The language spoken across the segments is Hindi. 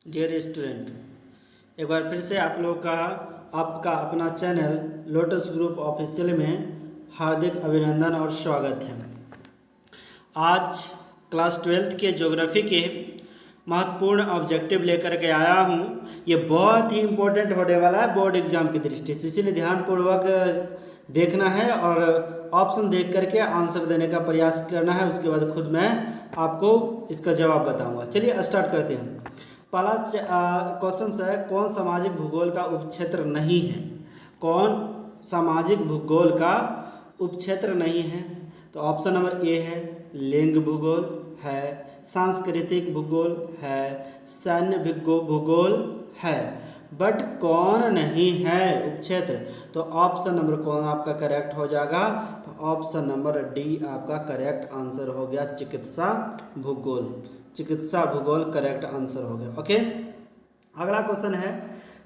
डियर स्टूडेंट, एक बार फिर से आप लोग का आपका अपना चैनल लोटस ग्रुप ऑफिशियल में हार्दिक अभिनंदन और स्वागत है। आज क्लास 12th के ज्योग्राफी के महत्वपूर्ण ऑब्जेक्टिव लेकर के आया हूँ। ये बहुत ही इम्पोर्टेंट होने वाला है बोर्ड एग्जाम की दृष्टि से, इसीलिए ध्यानपूर्वक देखना है और ऑप्शन देख करके आंसर देने का प्रयास करना है। उसके बाद खुद मैं आपको इसका जवाब बताऊंगा। चलिए स्टार्ट करते हैं। पहला क्वेश्चन है, कौन सामाजिक भूगोल का उपक्षेत्र नहीं है? कौन सामाजिक भूगोल का उपक्षेत्र नहीं है? तो ऑप्शन नंबर ए है लिंग भूगोल है, सांस्कृतिक भूगोल है, सैन्य भूगोल है, बट कौन नहीं है उपक्षेत्र? तो ऑप्शन नंबर कौन आपका करेक्ट हो जाएगा? तो ऑप्शन नंबर डी आपका करेक्ट आंसर हो गया, चिकित्सा भूगोल। चिकित्सा भूगोल करेक्ट आंसर हो गया। ओके, अगला क्वेश्चन है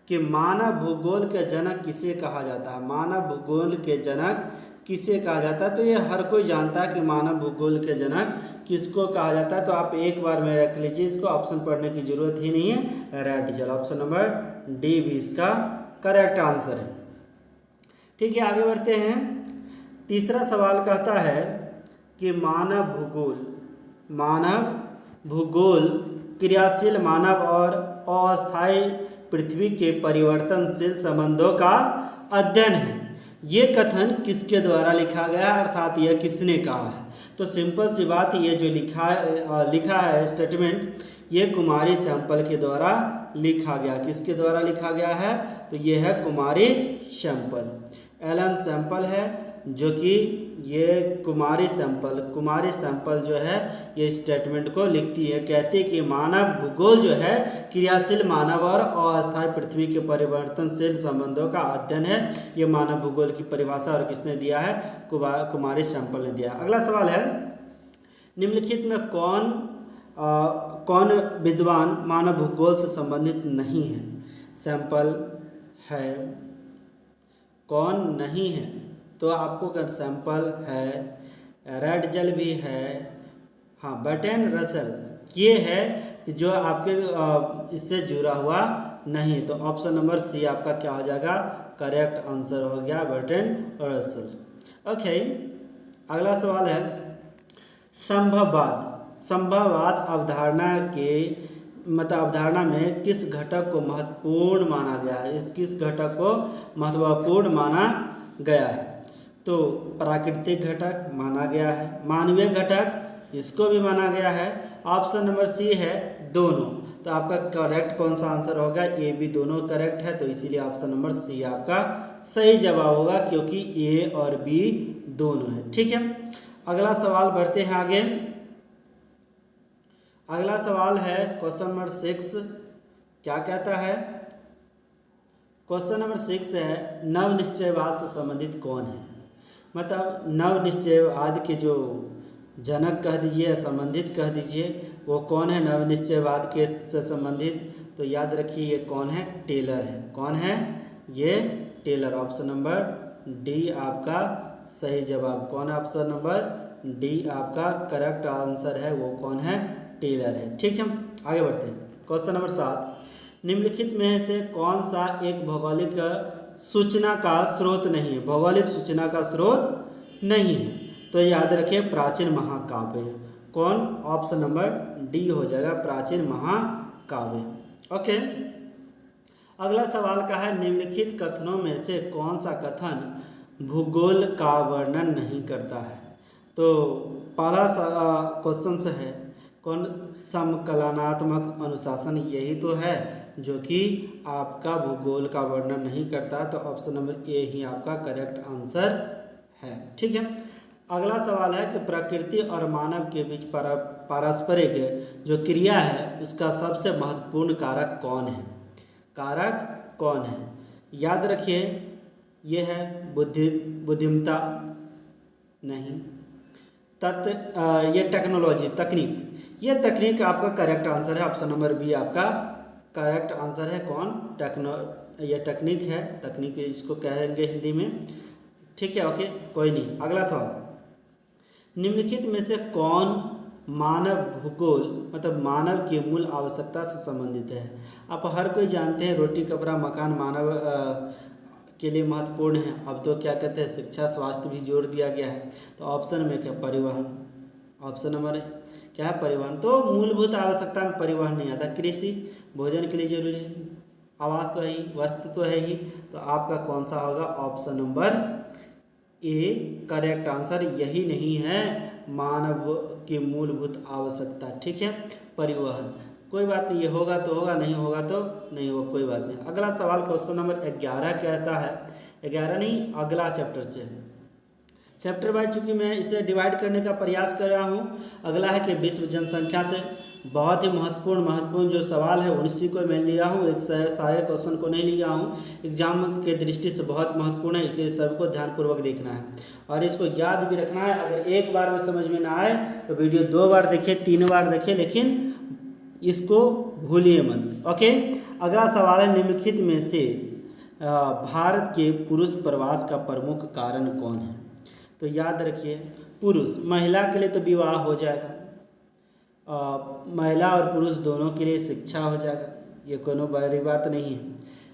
कि मानव भूगोल के जनक किसे कहा जाता है? मानव भूगोल के जनक किसे कहा जाता है? तो ये हर कोई जानता है कि मानव भूगोल के जनक किसको कहा जाता है। तो आप एक बार में रख लीजिए इसको, ऑप्शन पढ़ने की जरूरत ही नहीं है। Right digital option number D भी इसका करेक्ट आंसर है। ठीक है, आगे बढ़ते हैं। तीसरा सवाल कहता है कि मानव भूगोल क्रियाशील मानव और अस्थायी पृथ्वी के परिवर्तनशील संबंधों का अध्ययन है। ये कथन किसके द्वारा लिखा गया है, अर्थात यह किसने कहा है? तो सिंपल सी बात, ये जो लिखा है स्टेटमेंट, ये कुमारी सैंपल के द्वारा लिखा गया। किसके द्वारा लिखा गया है? तो ये है कुमारी सैंपल। एलन सैंपल है जो कि ये कुमारी सैंपल जो है ये स्टेटमेंट को लिखती है। कहती है कि मानव भूगोल जो है क्रियाशील मानव और अस्थायी पृथ्वी के परिवर्तनशील संबंधों का अध्ययन है। ये मानव भूगोल की परिभाषा और किसने दिया है? कुमारी सैंपल ने दिया। अगला सवाल है, निम्नलिखित में कौन विद्वान मानव भूगोल से संबंधित नहीं है? सैंपल है, कौन नहीं है? तो आपको अगर सैंपल है, रेड जेल भी है, हाँ, बर्ट्रैंड रसल, ये है कि जो आपके इससे जुड़ा हुआ नहीं। तो ऑप्शन नंबर सी आपका क्या हो जाएगा? करेक्ट आंसर हो गया, बर्ट्रैंड रसल। ओके, अगला सवाल है, संभववाद अवधारणा में किस घटक को महत्वपूर्ण माना गया है? किस घटक को महत्वपूर्ण माना गया है? तो प्राकृतिक घटक माना गया है, मानवीय घटक इसको भी माना गया है। ऑप्शन नंबर सी है दोनों। तो आपका करेक्ट कौन सा आंसर होगा? ए बी दोनों करेक्ट है, तो इसीलिए ऑप्शन नंबर सी आपका सही जवाब होगा, क्योंकि ए और बी दोनों है। ठीक है, अगला सवाल बढ़ते हैं आगे। अगला सवाल है क्वेश्चन नंबर 6। क्या कहता है? क्वेश्चन नंबर 6 है, नव निश्चयवाद से संबंधित कौन है? मतलब नव निश्चयवाद के जो जनक कह दीजिए, संबंधित कह दीजिए, वो कौन है नव निश्चयवाद के से संबंधित? तो याद रखिए ये कौन है? टेलर है। कौन है? ये टेलर। ऑप्शन नंबर डी आपका सही जवाब। कौन है? ऑप्शन नंबर डी आपका करेक्ट आंसर है। वो कौन है? टेलर है। ठीक है, आगे बढ़ते हैं। क्वेश्चन नंबर 7, निम्नलिखित में से कौन सा एक भौगोलिक सूचना का स्रोत नहीं है? भौगोलिक सूचना का स्रोत नहीं है, तो याद रखिए प्राचीन महाकाव्य है। कौन? ऑप्शन नंबर डी हो जाएगा, प्राचीन महाकाव्य। ओके, अगला सवाल का है, निम्नलिखित कथनों में से कौन सा कथन भूगोल का वर्णन नहीं करता है? तो पहला क्वेश्चन से है, कौन? समकलनात्मक अनुशासन, यही तो है जो कि आपका भूगोल का वर्णन नहीं करता। तो ऑप्शन नंबर ए ही आपका करेक्ट आंसर है। ठीक है, अगला सवाल है कि प्रकृति और मानव के बीच पारस्परिक जो क्रिया है उसका सबसे महत्वपूर्ण कारक कौन है? कारक कौन है? याद रखिए ये है बुद्धिमत्ता नहीं, ये टेक्नोलॉजी, तकनीक, ये तकनीक आपका करेक्ट आंसर है। ऑप्शन नंबर बी आपका करेक्ट आंसर है। कौन? ये तकनीक है, तकनीक इसको कहेंगे हिंदी में। ठीक है, ओके, कोई नहीं। अगला सवाल, निम्नलिखित में से कौन मानव भूगोल मतलब मानव की मूल आवश्यकता से संबंधित है। आप हर कोई जानते हैं रोटी कपड़ा मकान मानव के लिए महत्वपूर्ण है। अब तो क्या कहते हैं शिक्षा स्वास्थ्य भी जोड़ दिया गया है। तो ऑप्शन में क्या परिवहन, ऑप्शन नंबर क्या है परिवहन। तो मूलभूत आवश्यकता में परिवहन नहीं आता। कृषि भोजन के लिए जरूरी है, आवास तो है ही, वस्त्र तो है ही। तो आपका कौन सा होगा option number A correct answer. यही नहीं है मानव की मूलभूत आवश्यकता, ठीक है परिवहन। कोई बात नहीं, ये होगा तो होगा, नहीं होगा तो नहीं होगा, कोई बात नहीं। अगला सवाल क्वेश्चन नंबर 11 कहता है, 11 नहीं अगला चैप्टर से, चैप्टर वाइज चूंकि मैं इसे डिवाइड करने का प्रयास कर रहा हूँ। अगला है कि विश्व जनसंख्या से बहुत ही महत्वपूर्ण जो सवाल है उसी को मैं लिया हूँ, सारे क्वेश्चन को नहीं लिया हूँ। एग्जाम के दृष्टि से बहुत महत्वपूर्ण है, इसे सबको ध्यानपूर्वक देखना है और इसको याद भी रखना है। अगर एक बार में समझ में ना आए तो वीडियो 2 बार देखें 3 बार देखें, लेकिन इसको भूलिए मत। ओके, अगला सवाल है निम्नलिखित में से भारत के पुरुष प्रवास का प्रमुख कारण कौन है। तो याद रखिए पुरुष, महिला के लिए तो विवाह हो जाएगा, महिला और पुरुष दोनों के लिए शिक्षा हो जाएगा, ये कोनो बड़ी बात नहीं है।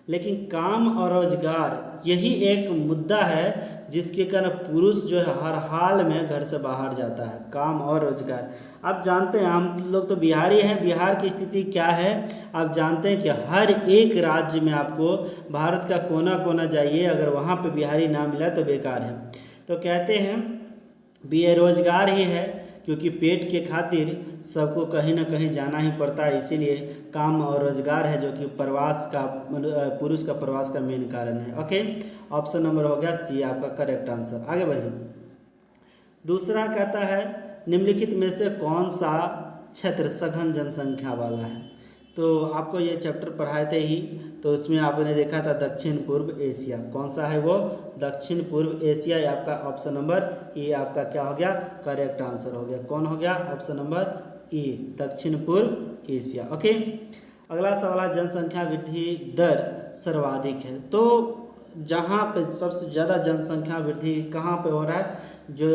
लेकिन काम और रोजगार यही एक मुद्दा है जिसके कारण पुरुष जो है हर हाल में घर से बाहर जाता है, काम और रोजगार। आप जानते हैं हम लोग तो बिहारी हैं, बिहार की स्थिति क्या है आप जानते हैं कि हर एक राज्य में आपको भारत का कोना कोना जाइए, अगर वहाँ पे बिहारी ना मिला तो बेकार है। तो कहते हैं बेरोजगार ही है, क्योंकि पेट के खातिर सबको कहीं ना कहीं जाना ही पड़ता है, इसीलिए काम और रोजगार है जो कि प्रवास का पुरुष का प्रवास का मेन कारण है। ओके, ऑप्शन नंबर हो गया सी आपका करेक्ट आंसर। आगे बढ़िए, दूसरा कहता है निम्नलिखित में से कौन सा क्षेत्र सघन जनसंख्या वाला है। तो आपको ये चैप्टर पढ़ाए थे ही, तो उसमें आपने देखा था दक्षिण पूर्व एशिया, कौन सा है वो दक्षिण पूर्व एशिया। आपका ऑप्शन नंबर ए आपका क्या हो गया करेक्ट आंसर हो गया। कौन हो गया ऑप्शन नंबर ए दक्षिण पूर्व एशिया। ओके, अगला सवाल जनसंख्या वृद्धि दर सर्वाधिक है। तो जहाँ पे सबसे ज़्यादा जनसंख्या वृद्धि कहाँ पे हो रहा है, जो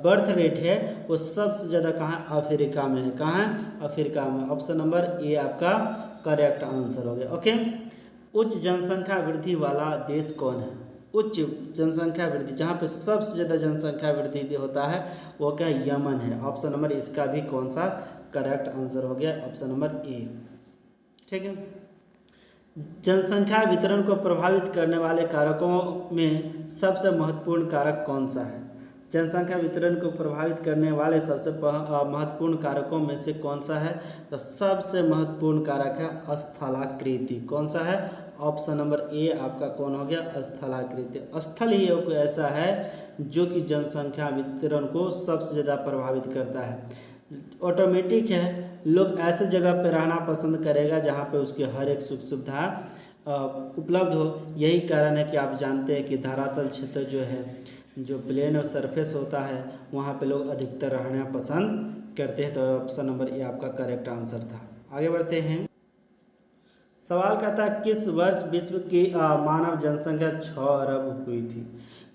बर्थ रेट है वो सबसे ज़्यादा कहाँ अफ्रीका में है। कहाँ है अफ्रीका में। ऑप्शन नंबर ए आपका करेक्ट आंसर हो गया। ओके, उच्च जनसंख्या वृद्धि वाला देश कौन है। उच्च जनसंख्या वृद्धि जहाँ पे सबसे ज़्यादा जनसंख्या वृद्धि होता है वो क्या यमन है। ऑप्शन नंबर इसका भी कौन सा करेक्ट आंसर हो गया ऑप्शन नंबर ए, ठीक है। जनसंख्या वितरण को प्रभावित करने वाले कारकों में सबसे महत्वपूर्ण कारक कौन सा है। जनसंख्या वितरण को प्रभावित करने वाले सबसे महत्वपूर्ण कारकों में से कौन सा है। तो सबसे महत्वपूर्ण कारक है स्थलाकृति। कौन सा है ऑप्शन नंबर ए आपका कौन हो गया स्थलाकृति। स्थल ही कोई ऐसा है जो कि जनसंख्या वितरण को सबसे ज़्यादा प्रभावित करता है। ऑटोमेटिक है, लोग ऐसे जगह पे रहना पसंद करेगा जहाँ पे उसकी हर एक सुख सुविधा उपलब्ध हो। यही कारण है कि आप जानते हैं कि धरातल क्षेत्र जो है, जो प्लेन और सरफेस होता है, वहाँ पे लोग अधिकतर रहना पसंद करते हैं। तो ऑप्शन नंबर ए आपका करेक्ट आंसर था। आगे बढ़ते हैं, सवाल कहता है किस वर्ष विश्व की मानव जनसंख्या 6 अरब हुई थी।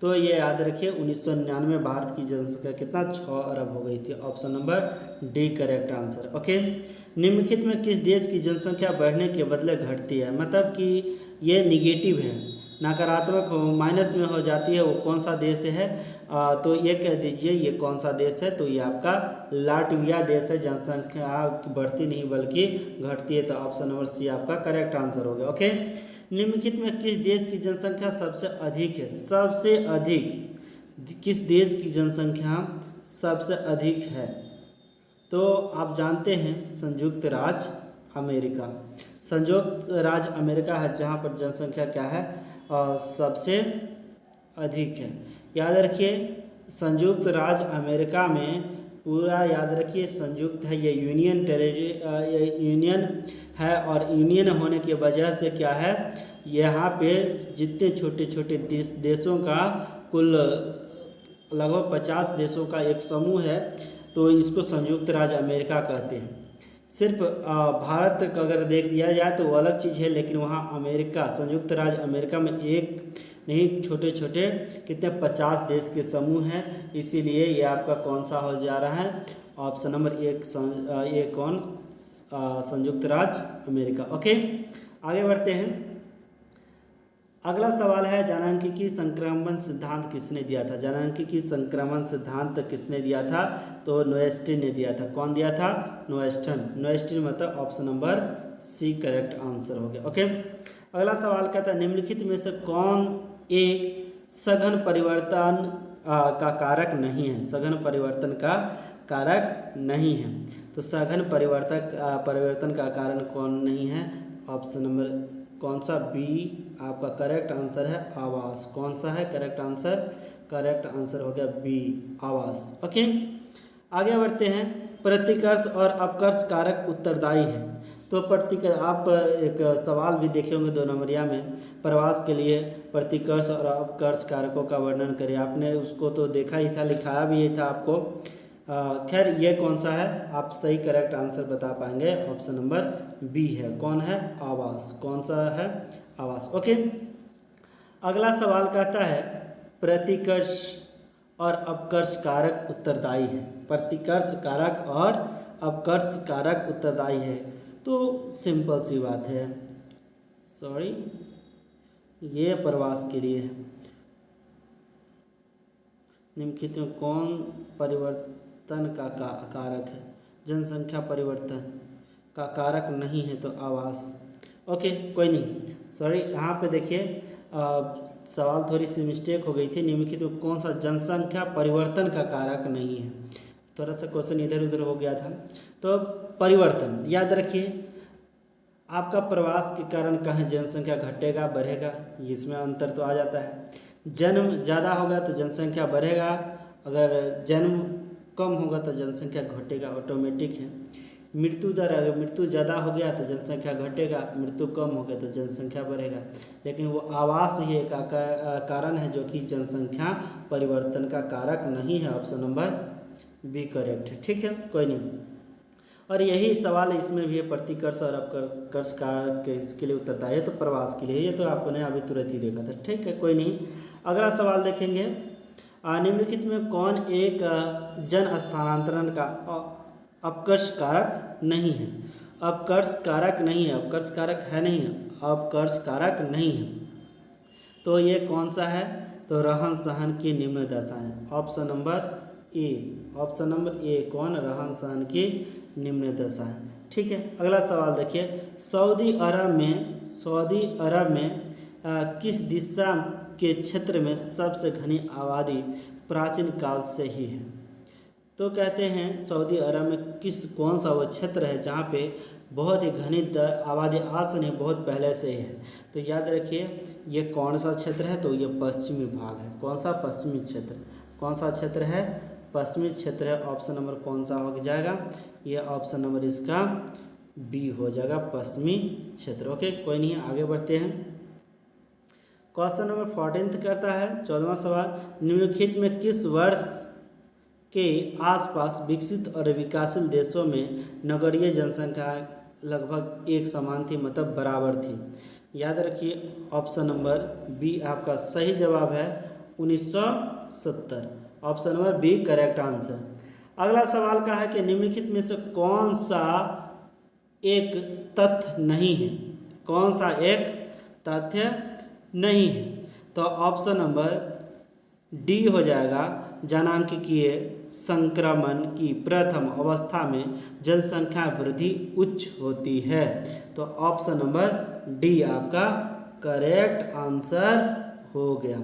तो ये याद रखिए 1999 भारत की जनसंख्या कितना 6 अरब हो गई थी। Option number D correct answer. Okay, निम्नलिखित में किस देश की जनसंख्या बढ़ने के बदले घटती है। मतलब कि ये निगेटिव है, नकारात्मक हो माइनस में हो जाती है, वो कौन सा देश है। तो ये कह दीजिए ये कौन सा देश है। तो ये आपका लाटविया देश है, जनसंख्या बढ़ती नहीं बल्कि घटती है। तो ऑप्शन नंबर सी आपका करेक्ट आंसर हो गया। ओके, निम्नलिखित में किस देश की जनसंख्या सबसे अधिक है। सबसे अधिक किस देश की जनसंख्या सबसे अधिक है। तो आप जानते हैं संयुक्त राज्य अमेरिका। संयुक्त राज्य अमेरिका है जहाँ पर जनसंख्या क्या है सबसे अधिक है। याद रखिए संयुक्त राज्य अमेरिका में पूरा याद रखिए संयुक्त है, ये यूनियन टेरिटरी यूनियन है और यूनियन होने की वजह से क्या है यहाँ पे जितने छोटे छोटे देशों का कुल लगभग 50 देशों का एक समूह है, तो इसको संयुक्त राज्य अमेरिका कहते हैं। सिर्फ भारत का अगर देख लिया जाए तो वो अलग चीज़ है, लेकिन वहाँ अमेरिका, संयुक्त राज्य अमेरिका में एक नहीं छोटे छोटे कितने 50 देश के समूह हैं, इसीलिए ये आपका कौन सा हो जा रहा है, ऑप्शन नंबर एक ये कौन, संयुक्त राज्य अमेरिका। ओके, आगे बढ़ते हैं। अगला सवाल है, जननांगिकी संक्रमण सिद्धांत किसने दिया था? जननांगिकी संक्रमण सिद्धांत किसने दिया था? तो नोएस्टिन ने दिया था। कौन दिया था? नोएस्टिन मतलब option number C correct answer हो गया। ओके, अगला सवाल कहता है, निम्नलिखित में से कौन एक सघन परिवर्तन का कारक नहीं है? सघन परिवर्तन का कारक नहीं है, तो सघन परिवर्तन का कारण कौन नहीं है? ऑप्शन नंबर कौन सा? बी आपका करेक्ट आंसर है, आवास। कौन सा है करेक्ट आंसर? करेक्ट आंसर हो गया बी, आवास। ओके, आगे बढ़ते हैं। प्रतिकर्ष और अपकर्ष कारक उत्तरदायी है, तो आप एक सवाल भी देखे होंगे 2 नंबरिया में, प्रवास के लिए प्रतिकर्ष और अपकर्ष कारकों का वर्णन करें। आपने उसको तो देखा ही था, लिखाया भी ही था आपको। खैर ये कौन सा है? आप सही करेक्ट आंसर बता पाएंगे, ऑप्शन नंबर बी है। कौन है? आवास। कौन सा है? आवास। ओके, अगला सवाल कहता है, प्रतिकर्ष और अपकर्ष कारक उत्तरदायी है। प्रतिकर्ष कारक और अपकर्ष कारक उत्तरदायी है, तो सिंपल सी बात है, सॉरी ये प्रवास के लिए है। निम्नलिखित में कौन परिवर्तन का कारक है? जनसंख्या परिवर्तन का कारक नहीं है, तो आवास। ओके, कोई नहीं, सॉरी यहाँ पे देखिए सवाल थोड़ी सी मिस्टेक हो गई थी। निम्नलिखित में कौन सा जनसंख्या परिवर्तन का कारक नहीं है? थोड़ा सा क्वेश्चन इधर उधर हो गया था। तो परिवर्तन याद रखिए, आपका प्रवास के कारण कहीं जनसंख्या घटेगा बढ़ेगा, इसमें अंतर तो आ जाता है। जन्म ज़्यादा होगा तो जनसंख्या बढ़ेगा, अगर जन्म कम होगा तो जनसंख्या घटेगा, ऑटोमेटिक है। मृत्यु दर, अगर मृत्यु ज़्यादा हो गया तो जनसंख्या घटेगा, मृत्यु कम हो गया तो जनसंख्या बढ़ेगा। लेकिन वो आवास ही एक कारण है जो कि जनसंख्या परिवर्तन का कारक नहीं है। ऑप्शन नंबर बी करेक्ट है। ठीक है, कोई नहीं। और यही सवाल इसमें भी है, प्रतिकर्ष और अपकर्ष कारक इसके लिए उत्तरदायी है, तो प्रवास के लिए, ये तो आपने अभी तुरंत ही देखा था। ठीक है, कोई नहीं। अगला सवाल देखेंगे, निम्नलिखित में कौन एक जन स्थानांतरण का अपकर्ष कारक नहीं है? अपकर्ष कारक नहीं है, अपकर्ष कारक है नहीं है, अपकर्ष कारक नहीं है, तो ये कौन सा है? तो रहन सहन की निम्न दशा है। Option number A, option number A कौन? रहन सहन की निम्न दशा है। ठीक है, अगला सवाल देखिए, सऊदी अरब में किस दिशा के क्षेत्र में सबसे घनी आबादी प्राचीन काल से ही है? तो कहते हैं सऊदी अरब में कौन सा वो क्षेत्र है जहाँ पे बहुत ही घनी आबादी आज से नहीं बहुत पहले से ही है? तो याद रखिए ये कौन सा क्षेत्र है? तो ये पश्चिमी भाग है। कौन सा? पश्चिमी क्षेत्र। कौन सा क्षेत्र है? पश्चिमी क्षेत्र है। ऑप्शन नंबर कौन सा हो जाएगा? ये ऑप्शन नंबर इसका बी हो जाएगा, पश्चिमी क्षेत्र। ओके, कोई नहीं, आगे बढ़ते हैं। क्वेश्चन नंबर 14 करता है 14वां सवाल, निम्नलिखित में किस वर्ष के आसपास विकसित और विकासशील देशों में नगरीय जनसंख्या लगभग एक समान थी, मतलब बराबर थी? याद रखिए ऑप्शन नंबर बी आपका सही जवाब है, 1970। Option number B correct answer. अगला सवाल का है कि निम्नलिखित में से कौन सा एक तथ्य नहीं है? कौन सा एक तथ्य नहीं है? तो ऑप्शन नंबर डी हो जाएगा, जननांगीय संक्रमण की प्रथम अवस्था में जनसंख्या वृद्धि उच्च होती है। तो ऑप्शन नंबर डी आपका करेक्ट आंसर हो गया।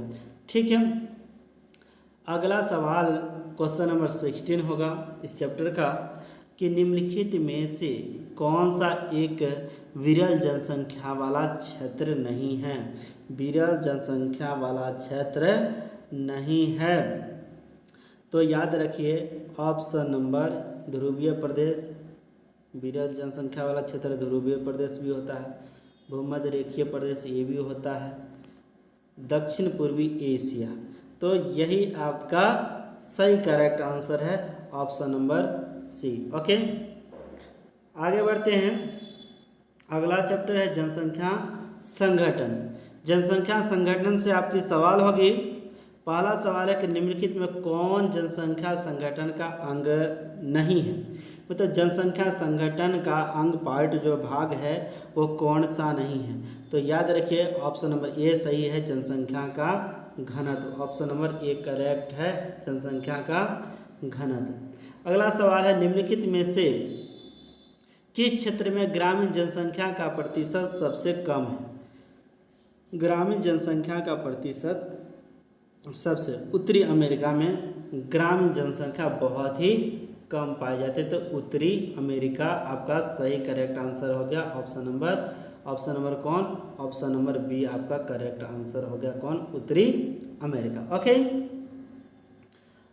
ठीक है, अगला सवाल क्वेश्चन नंबर 16 होगा इस चैप्टर का, कि निम्नलिखित में से कौन सा एक विरल जनसंख्या वाला क्षेत्र नहीं है? विरल जनसंख्या वाला क्षेत्र नहीं है, तो याद रखिए ऑप्शन नंबर ध्रुवीय प्रदेश। विरल जनसंख्या वाला क्षेत्र ध्रुवीय प्रदेश भी होता है, भूमध्य रेखीय प्रदेश ये भी होता है, दक्षिण पूर्वी एशिया। तो यही आपका सही करेक्ट आंसर है, ऑप्शन नंबर सी। ओके, आगे बढ़ते हैं। अगला चैप्टर है जनसंख्या संगठन। जनसंख्या संगठन से आपकी सवाल होगी। पहला सवाल है कि निम्नलिखित में कौन जनसंख्या संगठन का अंग नहीं है। मतलब जनसंख्या संगठन का अंग पार्ट जो भाग है वो कौन सा नहीं है। तो याद रखिए ऑप्शन नंबर ए सही है, जनसंख्या का घनत्व। ऑप्शन नंबर ए करेक्ट है, जनसंख्या का घनत्व। अगला सवाल है निम्नलिखित में से किस क्षेत्र में ग्रामीण जनसंख्या का प्रतिशत सबसे कम है। ग्रामीण जनसंख्या का प्रतिशत सबसे, उत्तरी अमेरिका में ग्रामीण जनसंख्या बहुत ही कम पाए जाते हैं। तो उत्तरी अमेरिका आपका सही करेक्ट आंसर हो गया। ऑप्शन नंबर कौन, ऑप्शन नंबर बी आपका करेक्ट आंसर हो गया। कौन, उत्तरी अमेरिका। ओके,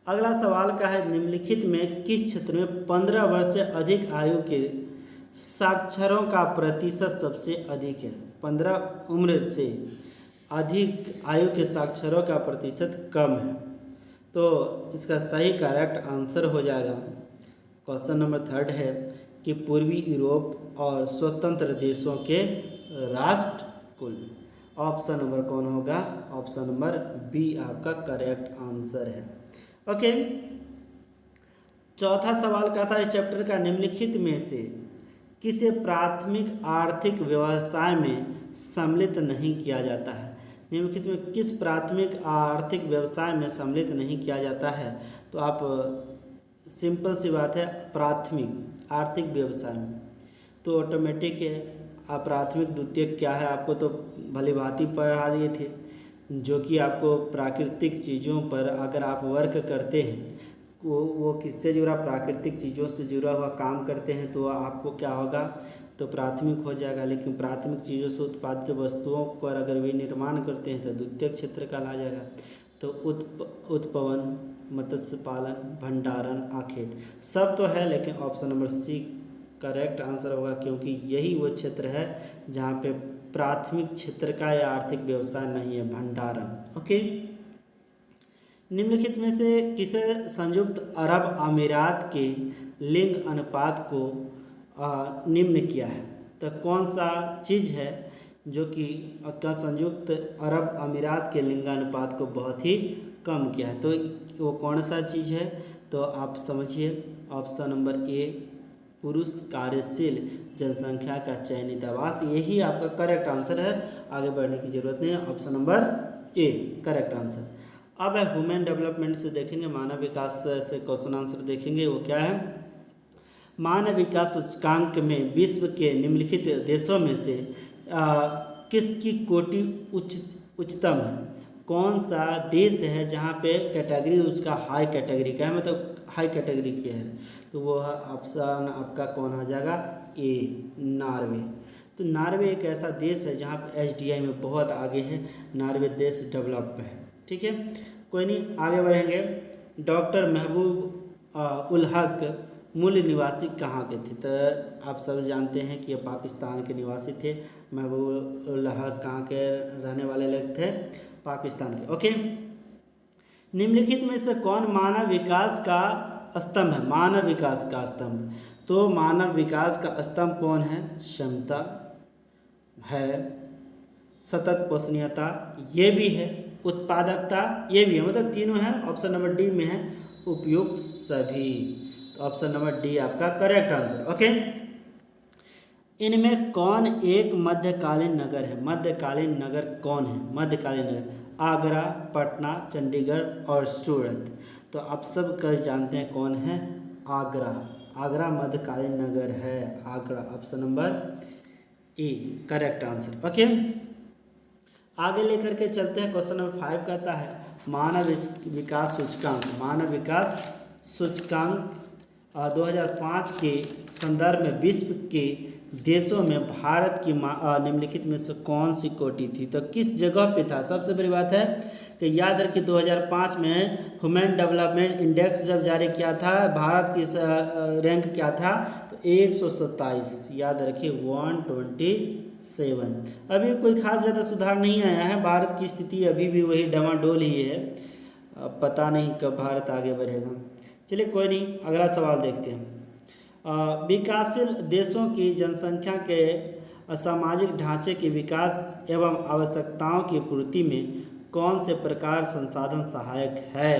अगला सवाल का है निम्नलिखित में किस क्षेत्र में 15 वर्ष से अधिक आयु के साक्षरों का प्रतिशत सबसे अधिक है। 15 उम्र से अधिक आयु के साक्षरों का प्रतिशत कम है। तो इसका सही करेक्ट आंसर हो जाएगा। क्वेश्चन नंबर 3 है कि पूर्वी यूरोप और स्वतंत्र देशों के राष्ट्र कुल। ऑप्शन नंबर कौन होगा, ऑप्शन नंबर बी आपका करेक्ट आंसर है। ओके, चौथा सवाल का था इस चैप्टर का निम्नलिखित में से किसे प्राथमिक आर्थिक व्यवसाय में सम्मिलित नहीं किया जाता है। निम्नलिखित में किस प्राथमिक आर्थिक व्यवसाय में सम्मिलित नहीं किया जाता है। तो आप सिंपल सी बात है, प्राथमिक आर्थिक व्यवसाय में तो ऑटोमेटिक है। आप प्राथमिक द्वितीयक क्या है आपको तो भली भांति पढ़ा दिए थे, जो कि आपको प्राकृतिक चीज़ों पर अगर आप वर्क करते हैं वो किससे जुड़ा, प्राकृतिक चीज़ों से जुड़ा हुआ काम करते हैं तो आपको क्या होगा, तो प्राथमिक हो जाएगा। लेकिन प्राथमिक चीज़ों से उत्पादित वस्तुओं पर अगर वे निर्माण करते हैं तो द्वितीयक क्षेत्र का ला जाएगा। तो उत्पवन, मत्स्य पालन, भंडारण, आखेट सब तो है, लेकिन option number C correct answer होगा, क्योंकि यही वो क्षेत्र है जहाँ पे प्राथमिक क्षेत्र का या आर्थिक व्यवसाय नहीं है, भंडारण। ओके, निम्नलिखित में से किसे संयुक्त अरब अमीरात के लिंग अनुपात को निम्न किया है। तो कौन सा चीज़ है जो कि संयुक्त अरब अमीरात के लिंगानुपात को बहुत ही कम किया है। तो वो कौन सा चीज़ है, तो आप समझिए ऑप्शन नंबर ए पुरुष कार्यशील जनसंख्या का चयनित आवास, यही आपका करेक्ट आंसर है। आगे बढ़ने की जरूरत नहीं है, option number A correct answer. अब है ह्यूमन डेवलपमेंट से देखेंगे, मानव विकास से क्वेश्चन आंसर देखेंगे। वो क्या है, मानव विकास सूचकांक में विश्व के निम्नलिखित देशों में से किसकी कोटि उच्चतम है। कौन सा देश है जहाँ पे कैटेगरी उसका हाई कैटेगरी का है, मतलब हाई कैटेगरी की है। तो वो ऑप्शन आपका कौन हो जाएगा, ए नॉर्वे। तो नॉर्वे एक ऐसा देश है जहाँ पे HDI में बहुत आगे है, नॉर्वे देश डेवलप है। ठीक है, कोई नहीं, आगे बढ़ेंगे। डॉक्टर महबूब उल हक मूल निवासी कहाँ के थे। तो आप सब जानते हैं कि ये पाकिस्तान के निवासी थे। महबूब उल हक कहाँ के रहने वाले लोग थे, पाकिस्तान के। ओके, निम्नलिखित में से कौन मानव विकास का स्तंभ है। मानव विकास का स्तंभ, तो मानव विकास का स्तंभ कौन है, क्षमता है, सतत पोषणीयता ये भी है, उत्पादकता ये भी है, मतलब तीनों है। ऑप्शन नंबर डी में है उपयुक्त सभी, तो ऑप्शन नंबर डी आपका करेक्ट आंसर। ओके, इनमें कौन एक मध्यकालीन नगर है। मध्यकालीन नगर कौन है, मध्यकालीन नगर आगरा, पटना, चंडीगढ़ और सूरत। तो आप सब कर जानते हैं कौन है, आगरा। आगरा मध्यकालीन नगर है, Agra. Option number A correct answer. Okay, आगे लेकर के चलते हैं। क्वेश्चन नंबर 5 कहता है मानव विकास सूचकांक। मानव विकास सूचकांक 2005 के संदर्भ में विश्व के देशों में भारत की निम्नलिखित में से कौन सी कोटि थी। तो किस जगह पे था, सबसे बड़ी बात है कि याद रखिए 2005 में ह्यूमन डेवलपमेंट इंडेक्स जब जारी किया था, भारत की रैंक क्या था, तो 127। याद रखिए 127। अभी कोई खास ज़्यादा सुधार नहीं आया है, भारत की स्थिति अभी भी वही डमाडोल ही है। पता नहीं कब भारत आगे बढ़ेगा। चलिए कोई नहीं, अगला सवाल देखते हैं। विकासशील देशों की जनसंख्या के सामाजिक ढांचे के विकास एवं आवश्यकताओं की पूर्ति में कौन से प्रकार संसाधन सहायक है?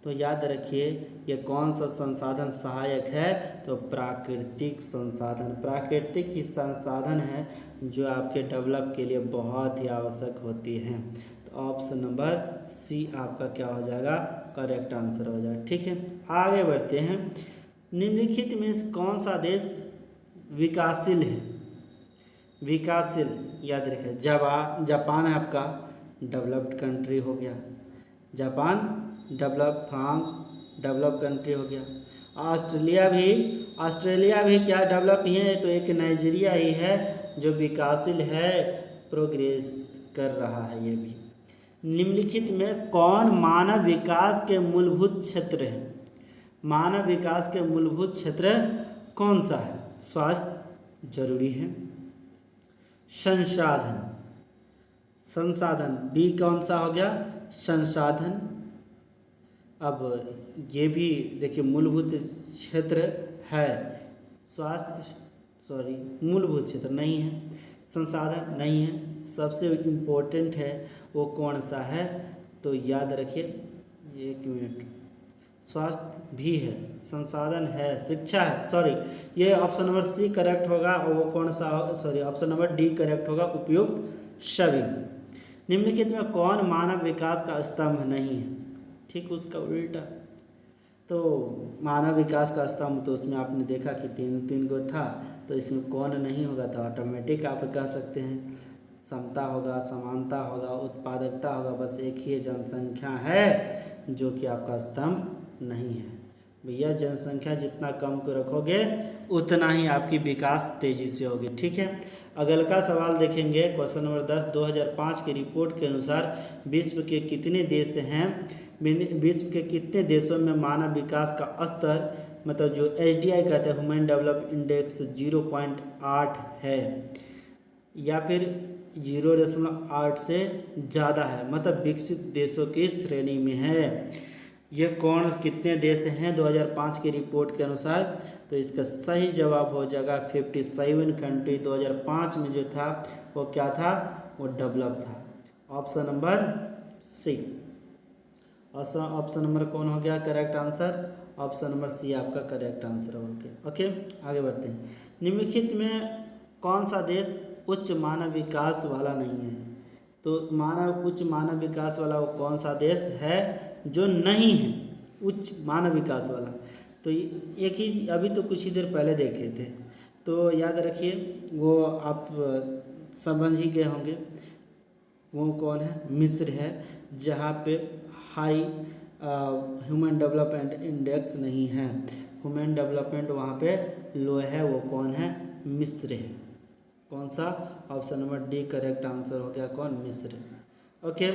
तो याद रखिए, ये कौन सा संसाधन सहायक है? तो प्राकृतिक संसाधन। प्राकृतिक ही संसाधन है जो आपके डेवलप के लिए बहुत ही आवश्यक होती हैं। तो ऑप्शन नंबर सी आपका क्या हो जाएगा? करेक्ट आंसर हो जाएगा। ठीक है, आगे बढ़ते हैं। निम्नलिखित में से कौन सा देश विकासशील है? विकासशील याद रखिए, जापान है आपका डेवलप्ड कंट्री हो गया, Japan develop, France develop country हो गया। ऑस्ट्रेलिया भी क्या डेवलप ही है? तो एक नाइजीरिया ही है जो विकासशील है, प्रोग्रेस कर रहा है ये भी। निम्नलिखित में कौन मानव विकास के मूलभूत क्षेत्र है? मानव विकास के मूलभूत क्षेत्र कौन सा है? स्वास्थ्य जरूरी है, संसाधन बी कौन सा हो गया? संसाधन। अब ये भी देखिए मूलभूत क्षेत्र है, मूलभूत क्षेत्र नहीं है, संसाधन नहीं है, सबसे इम्पोर्टेंट है वो कौन सा है? तो याद रखिए, एक मिनट, स्वास्थ्य भी है, संसाधन है, शिक्षा है, ये ऑप्शन नंबर सी करेक्ट होगा। और वो कौन सा? ऑप्शन नंबर डी करेक्ट होगा, उपयुक्त सभी। निम्नलिखित में कौन मानव विकास का स्तंभ नहीं है? ठीक उसका उल्टा। तो मानव विकास का स्तंभ तो उसमें आपने देखा कि तीन गो था, तो इसमें कौन नहीं होगा? तो ऑटोमेटिक आप कह सकते हैं समता होगा, समानता होगा, उत्पादकता होगा। बस एक ही जनसंख्या है जो कि आपका स्तंभ नहीं है। भैया जनसंख्या जितना कम को रखोगे उतना ही आपकी विकास तेजी से होगी। ठीक है, अगला का सवाल देखेंगे, क्वेश्चन नंबर 10। 2005 की रिपोर्ट के अनुसार विश्व के कितने देश हैं? विश्व के कितने देशों में मानव विकास का स्तर, मतलब जो HDI कहते हैं, ह्यूमन डेवलप इंडेक्स 0.8 है या फिर 0.8 से ज़्यादा है, मतलब विकसित देशों की श्रेणी में है? ये कौन कितने देश हैं 2005 की रिपोर्ट के अनुसार? तो इसका सही जवाब हो जाएगा 57 कंट्री। 2005 में जो था वो क्या था? वो डेवलप था। Option number C. Option number कौन हो गया correct answer? Option number C आपका करेक्ट आंसर हो गया। ओके, आगे बढ़ते हैं। निम्नलिखित में कौन सा देश उच्च मानव विकास वाला नहीं है? तो उच्च मानव विकास वाला वो कौन सा देश है जो नहीं है उच्च मानव विकास वाला? तो एक ही अभी तो कुछ ही देर पहले देखे थे, तो याद रखिए वो आप समझ ही गए होंगे। वो कौन है? मिस्र है, जहाँ पे हाई ह्यूमन डेवलपमेंट इंडेक्स नहीं है, ह्यूमन डेवलपमेंट वहाँ पे लो है। वो कौन है? मिस्र है। कौन सा? Option number D correct answer हो गया। कौन? मिस्र। ओके,